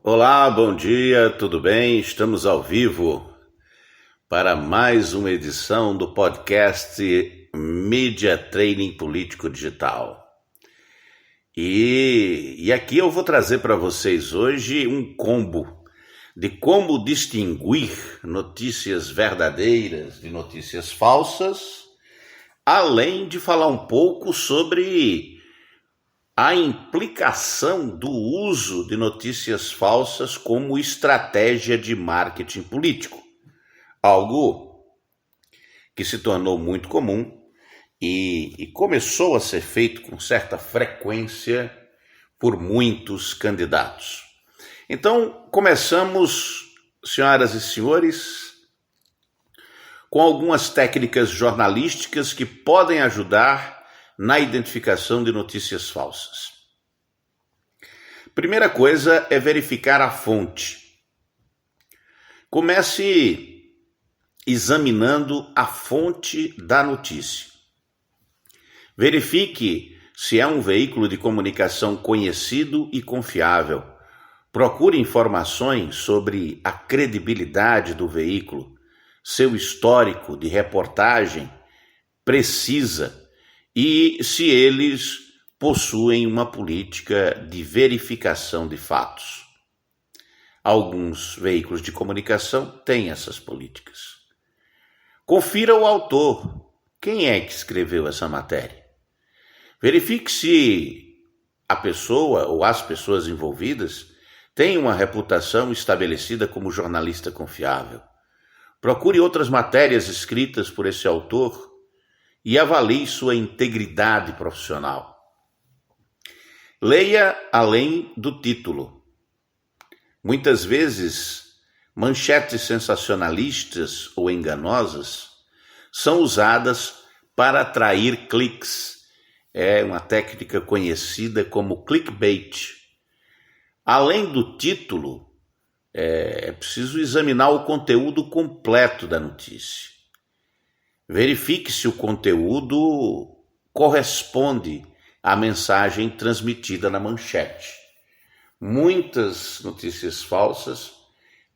Olá, bom dia, tudo bem? Estamos ao vivo para mais uma edição do podcast Mídia Training Político Digital. E aqui eu vou trazer para vocês hoje um combo de como distinguir notícias verdadeiras de notícias falsas, além de falar um pouco sobre a implicação do uso de notícias falsas como estratégia de marketing político. Algo que se tornou muito comum e começou a ser feito com certa frequência por muitos candidatos. Então, começamos, senhoras e senhores, com algumas técnicas jornalísticas que podem ajudar na identificação de notícias falsas. Primeira coisa é verificar a fonte. Comece examinando a fonte da notícia. Verifique se é um veículo de comunicação conhecido e confiável. Procure informações sobre a credibilidade do veículo, seu histórico de reportagem precisa e se eles possuem uma política de verificação de fatos. Alguns veículos de comunicação têm essas políticas. Confira o autor. Quem é que escreveu essa matéria? Verifique se a pessoa ou as pessoas envolvidas têm uma reputação estabelecida como jornalista confiável. Procure outras matérias escritas por esse autor e avalie sua integridade profissional. Leia além do título. Muitas vezes, manchetes sensacionalistas ou enganosas são usadas para atrair cliques. É uma técnica conhecida como clickbait. Além do título, é preciso examinar o conteúdo completo da notícia. Verifique se o conteúdo corresponde à mensagem transmitida na manchete. Muitas notícias falsas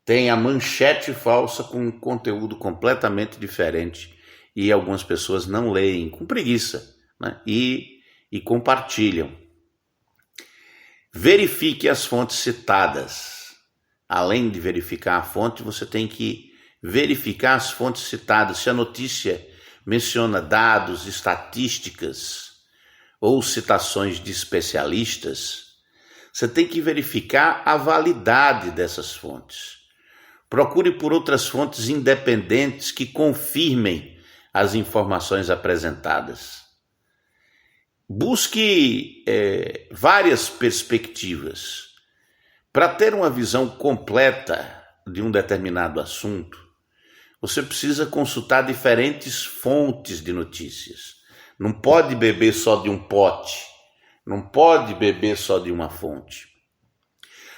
têm a manchete falsa com um conteúdo completamente diferente e algumas pessoas não leem, com preguiça, né? e compartilham. Verifique as fontes citadas. Além de verificar a fonte, você tem que verificar as fontes citadas, se a notícia menciona dados, estatísticas ou citações de especialistas, você tem que verificar a validade dessas fontes. Procure por outras fontes independentes que confirmem as informações apresentadas. Busque várias perspectivas. Para ter uma visão completa de um determinado assunto, você precisa consultar diferentes fontes de notícias. Não pode beber só de um pote, não pode beber só de uma fonte.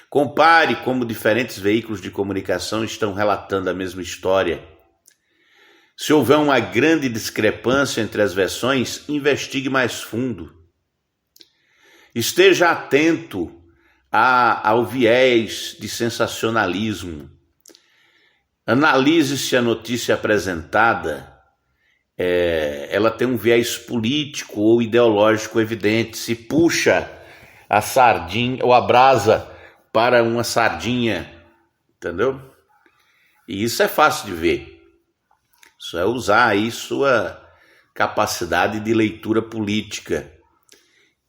Compare como diferentes veículos de comunicação estão relatando a mesma história. Se houver uma grande discrepância entre as versões, investigue mais fundo. Esteja atento ao viés de sensacionalismo. Analise se a notícia apresentada ela tem um viés político ou ideológico evidente, se puxa a sardinha ou a brasa para uma sardinha, entendeu? E isso é fácil de ver. Isso é usar aí sua capacidade de leitura política.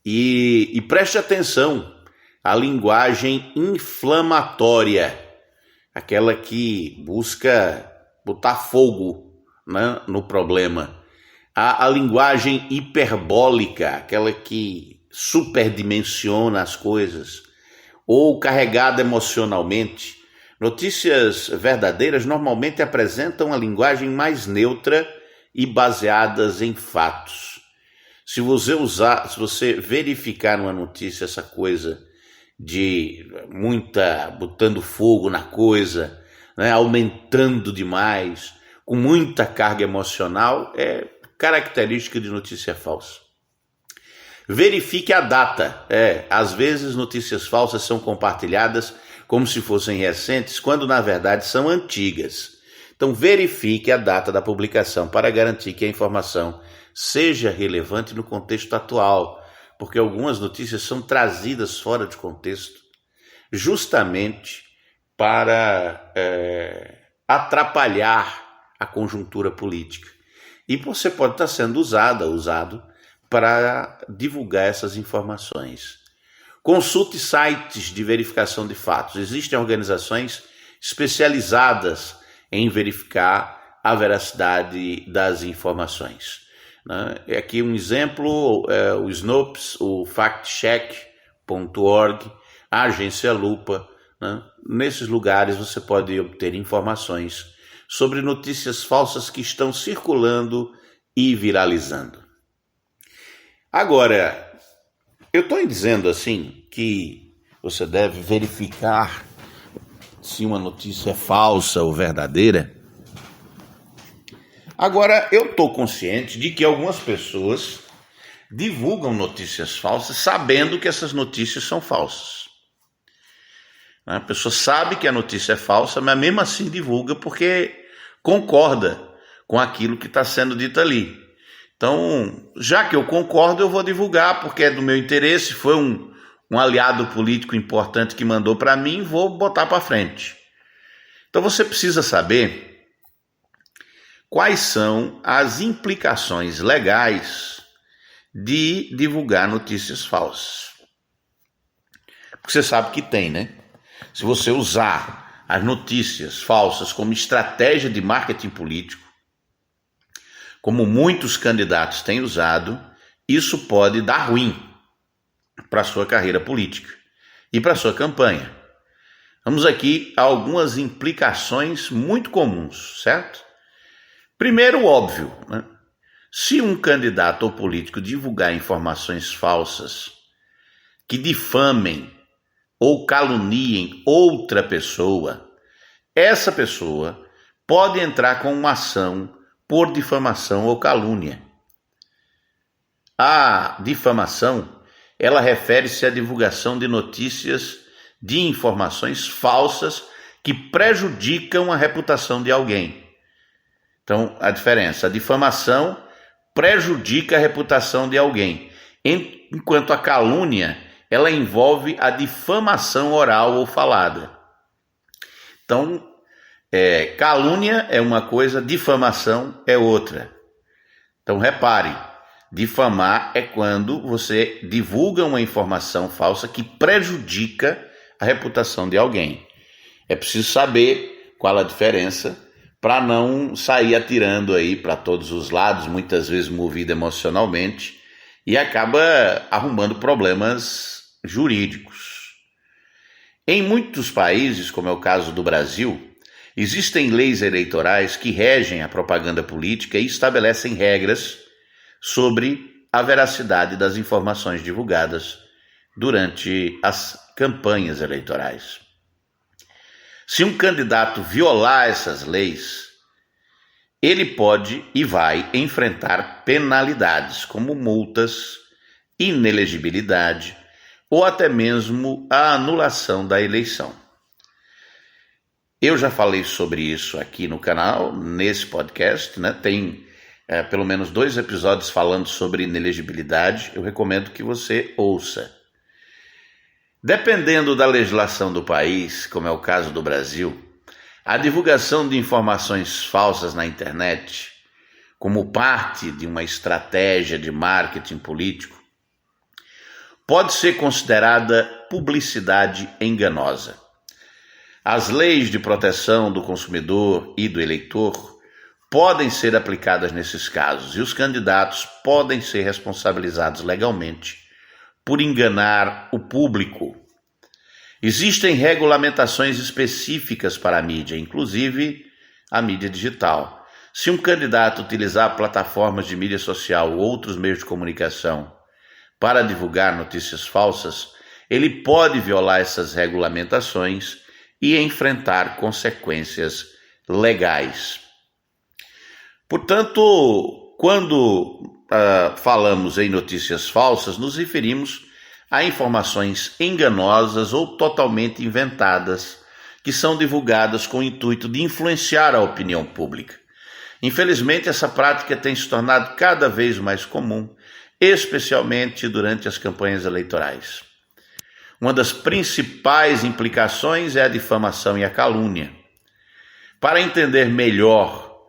E preste atenção à linguagem inflamatória, aquela que busca botar fogo, né, no problema. A linguagem hiperbólica, aquela que superdimensiona as coisas, ou carregada emocionalmente. Notícias verdadeiras normalmente apresentam a linguagem mais neutra e baseadas em fatos. Se você verificar numa notícia essa coisa de botando fogo na coisa, né, aumentando demais, com muita carga emocional, é característica de notícia falsa. Verifique a data. Às vezes notícias falsas são compartilhadas como se fossem recentes, quando na verdade são antigas. Então verifique a data da publicação para garantir que a informação seja relevante no contexto atual, porque algumas notícias são trazidas fora de contexto justamente para atrapalhar a conjuntura política. E você pode estar sendo usado para divulgar essas informações. Consulte sites de verificação de fatos. Existem organizações especializadas em verificar a veracidade das informações. Aqui um exemplo, o Snopes, o factcheck.org, a agência Lupa. Nesses lugares você pode obter informações sobre notícias falsas que estão circulando e viralizando. Agora, eu estou dizendo assim que você deve verificar se uma notícia é falsa ou verdadeira. Agora, eu estou consciente de que algumas pessoas divulgam notícias falsas sabendo que essas notícias são falsas. A pessoa sabe que a notícia é falsa, mas mesmo assim divulga porque concorda com aquilo que está sendo dito ali. Então, já que eu concordo, eu vou divulgar porque é do meu interesse, foi um aliado político importante que mandou para mim, vou botar para frente. Então você precisa saber quais são as implicações legais de divulgar notícias falsas. Porque você sabe que tem, né? Se você usar as notícias falsas como estratégia de marketing político, como muitos candidatos têm usado, isso pode dar ruim para a sua carreira política e para a sua campanha. Vamos aqui a algumas implicações muito comuns, certo? Primeiro, óbvio, né? Se um candidato ou político divulgar informações falsas que difamem ou caluniem outra pessoa, essa pessoa pode entrar com uma ação por difamação ou calúnia. A difamação, ela refere-se à divulgação de notícias, de informações falsas que prejudicam a reputação de alguém. Então, a diferença, a difamação prejudica a reputação de alguém, enquanto a calúnia, ela envolve a difamação oral ou falada. Então, calúnia é uma coisa, difamação é outra. Então, repare, difamar é quando você divulga uma informação falsa que prejudica a reputação de alguém. É preciso saber qual a diferença para não sair atirando aí para todos os lados, muitas vezes movido emocionalmente, e acaba arrumando problemas jurídicos. Em muitos países, como é o caso do Brasil, existem leis eleitorais que regem a propaganda política e estabelecem regras sobre a veracidade das informações divulgadas durante as campanhas eleitorais. Se um candidato violar essas leis, ele pode e vai enfrentar penalidades, como multas, inelegibilidade ou até mesmo a anulação da eleição. Eu já falei sobre isso aqui no canal, nesse podcast, né? Tem pelo menos 2 episódios falando sobre inelegibilidade, eu recomendo que você ouça. Dependendo da legislação do país, como é o caso do Brasil, a divulgação de informações falsas na internet, como parte de uma estratégia de marketing político, pode ser considerada publicidade enganosa. As leis de proteção do consumidor e do eleitor podem ser aplicadas nesses casos e os candidatos podem ser responsabilizados legalmente por enganar o público. Existem regulamentações específicas para a mídia, inclusive a mídia digital. Se um candidato utilizar plataformas de mídia social ou outros meios de comunicação para divulgar notícias falsas, ele pode violar essas regulamentações e enfrentar consequências legais. Portanto, quando falamos em notícias falsas, nos referimos a informações enganosas ou totalmente inventadas que são divulgadas com o intuito de influenciar a opinião pública. Infelizmente, essa prática tem se tornado cada vez mais comum, especialmente durante as campanhas eleitorais. Uma das principais implicações é a difamação e a calúnia. Para entender melhor,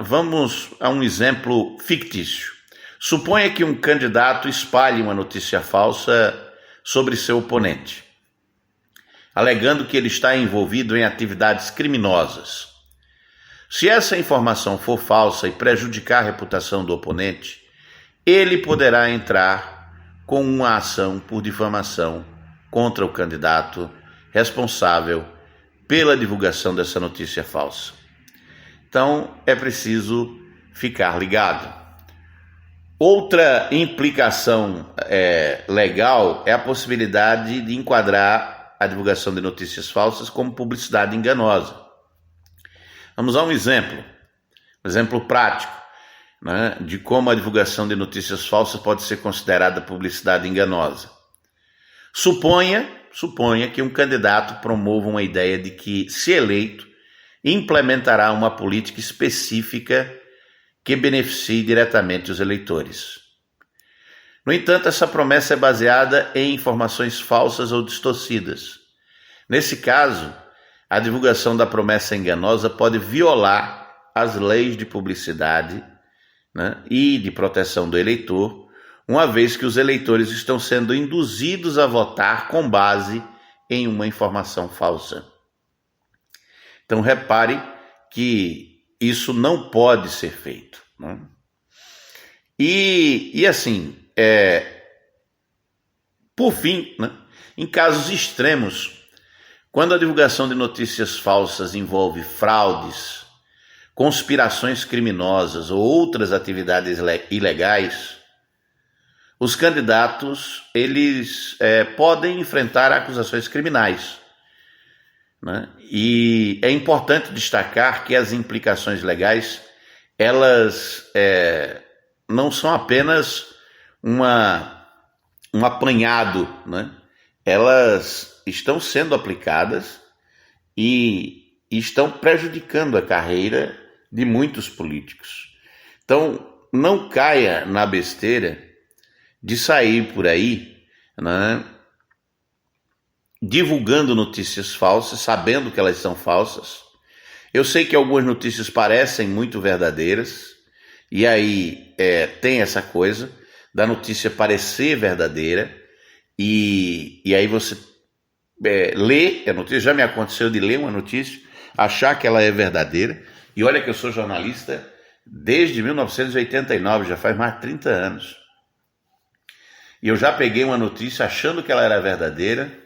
vamos a um exemplo fictício. Suponha que um candidato espalhe uma notícia falsa sobre seu oponente, alegando que ele está envolvido em atividades criminosas. Se essa informação for falsa e prejudicar a reputação do oponente, ele poderá entrar com uma ação por difamação contra o candidato responsável pela divulgação dessa notícia falsa. Então, é preciso ficar ligado. Outra implicação legal é a possibilidade de enquadrar a divulgação de notícias falsas como publicidade enganosa. Vamos a um exemplo prático, né, de como a divulgação de notícias falsas pode ser considerada publicidade enganosa. Suponha que um candidato promova uma ideia de que, se eleito, implementará uma política específica que beneficie diretamente os eleitores. No entanto, essa promessa é baseada em informações falsas ou distorcidas. Nesse caso, a divulgação da promessa enganosa pode violar as leis de publicidade, né, e de proteção do eleitor, uma vez que os eleitores estão sendo induzidos a votar com base em uma informação falsa. Então, repare que isso não pode ser feito, né? E assim, por fim, né, em casos extremos, quando a divulgação de notícias falsas envolve fraudes, conspirações criminosas ou outras atividades ilegais, os candidatos eles podem enfrentar acusações criminais, né? E é importante destacar que as implicações legais elas não são apenas um apanhado, né? Elas estão sendo aplicadas e estão prejudicando a carreira de muitos políticos. Então, não caia na besteira de sair por aí, né, divulgando notícias falsas, sabendo que elas são falsas. Eu sei que algumas notícias parecem muito verdadeiras, e aí tem essa coisa da notícia parecer verdadeira, e aí você lê a notícia. Já me aconteceu de ler uma notícia, achar que ela é verdadeira, e olha que eu sou jornalista desde 1989, já faz mais de 30 anos. E eu já peguei uma notícia achando que ela era verdadeira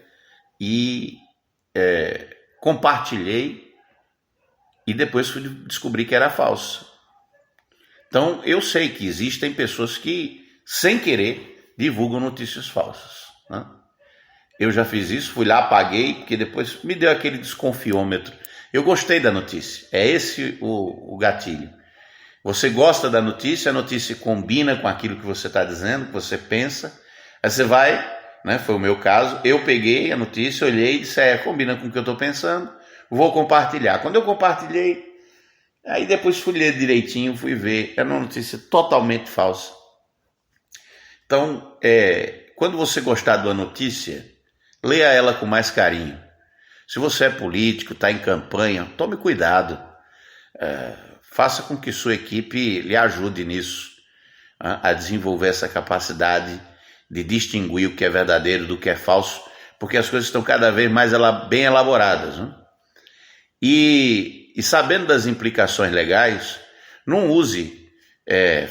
e compartilhei, e depois fui descobrir que era falsa. Então, eu sei que existem pessoas que, sem querer, divulgam notícias falsas, né? Eu já fiz isso, fui lá, apaguei, porque depois me deu aquele desconfiômetro. Eu gostei da notícia, é esse o gatilho. Você gosta da notícia, a notícia combina com aquilo que você está dizendo, que você pensa, aí você vai, né, foi o meu caso, eu peguei a notícia, olhei e disse, combina com o que eu estou pensando, vou compartilhar. Quando eu compartilhei, aí depois fui ler direitinho, fui ver, era uma notícia totalmente falsa. Então, quando você gostar de uma notícia, leia ela com mais carinho. Se você é político, está em campanha, tome cuidado. Faça com que sua equipe lhe ajude nisso, a desenvolver essa capacidade de distinguir o que é verdadeiro do que é falso, porque as coisas estão cada vez mais bem elaboradas, né? E sabendo das implicações legais, não use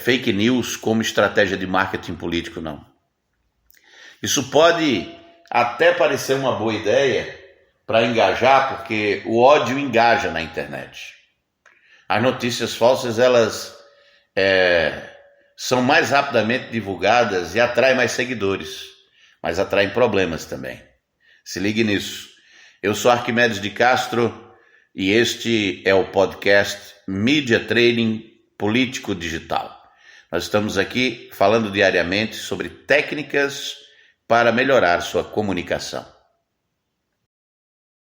fake news como estratégia de marketing político, não. Isso pode até parecer uma boa ideia para engajar, porque o ódio engaja na internet. As notícias falsas, elas são mais rapidamente divulgadas e atraem mais seguidores, mas atraem problemas também. Se ligue nisso. Eu sou Arquimedes de Castro e este é o podcast Mídia Training Político Digital. Nós estamos aqui falando diariamente sobre técnicas para melhorar sua comunicação.